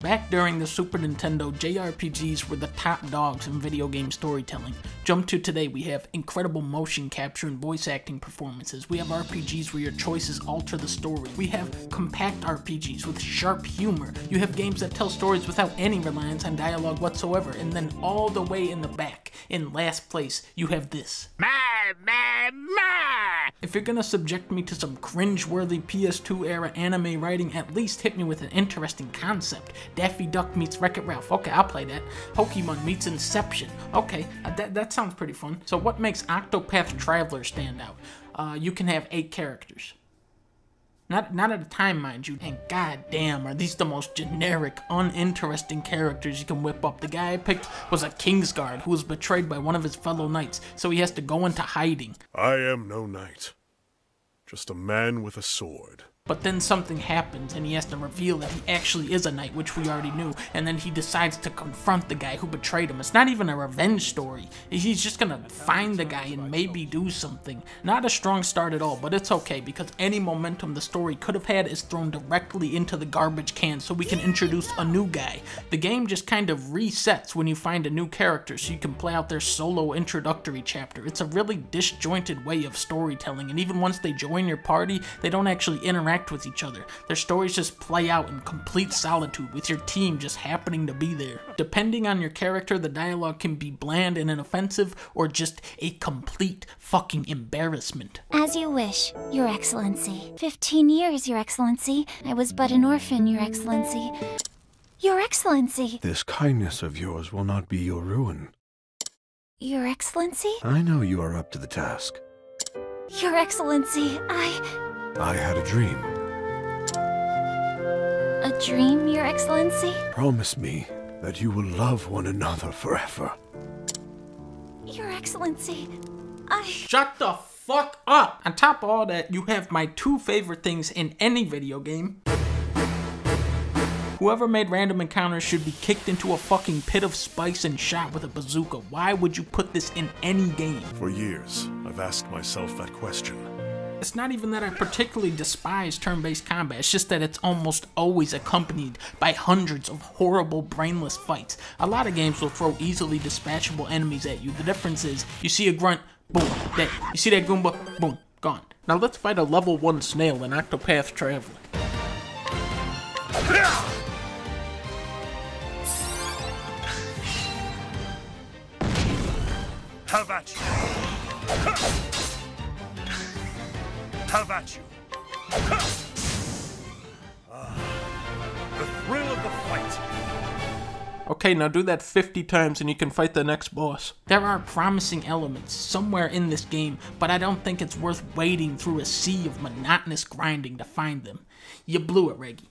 Back during the Super Nintendo, JRPGs were the top dogs in video game storytelling. Jump to today, we have incredible motion capture and voice acting performances. We have RPGs where your choices alter the story. We have compact RPGs with sharp humor. You have games that tell stories without any reliance on dialogue whatsoever. And then all the way in the back, in last place, you have this. If you're gonna subject me to some cringe-worthy PS2 era anime writing, at least hit me with an interesting concept. Daffy Duck meets Wreck-It Ralph. Okay, I'll play that. Pokemon meets Inception. Okay, that sounds pretty fun. So what makes Octopath Traveler stand out? You can have 8 characters. Not at a time, mind you. And goddamn, are these the most generic, uninteresting characters you can whip up. The guy I picked was a Kingsguard who was betrayed by one of his fellow knights, so he has to go into hiding. I am no knight, just a man with a sword. But then something happens and he has to reveal that he actually is a knight, which we already knew, and then he decides to confront the guy who betrayed him. It's not even a revenge story. He's just gonna find the guy and maybe do something. Not a strong start at all, but it's okay because any momentum the story could have had is thrown directly into the garbage can so we can introduce a new guy. The game just kind of resets when you find a new character so you can play out their solo introductory chapter. It's a really disjointed way of storytelling, and even once they join your party, they don't actually interact with each other. Their stories just play out in complete solitude with your team just happening to be there. Depending on your character, the dialogue can be bland and inoffensive or just a complete fucking embarrassment. As you wish, Your Excellency. 15 years, Your Excellency. I was but an orphan, Your Excellency. Your Excellency! This kindness of yours will not be your ruin. Your Excellency? I know you are up to the task. Your Excellency, I had a dream. A dream, Your Excellency? Promise me that you will love one another forever. Your Excellency, Shut the fuck up! On top of all that, you have my 2 favorite things in any video game. Whoever made random encounters should be kicked into a fucking pit of spice and shot with a bazooka. Why would you put this in any game? For years, I've asked myself that question. It's not even that I particularly despise turn-based combat, it's just that it's almost always accompanied by hundreds of horrible, brainless fights. A lot of games will throw easily dispatchable enemies at you. The difference is, you see a grunt, boom, dead. You see that Goomba, boom, gone. Now let's fight a level 1 snail in Octopath Traveler. How about you? How about you? The thrill of the fight. Okay, now do that 50 times and you can fight the next boss. There are promising elements somewhere in this game, but I don't think it's worth wading through a sea of monotonous grinding to find them. You blew it, Reggie.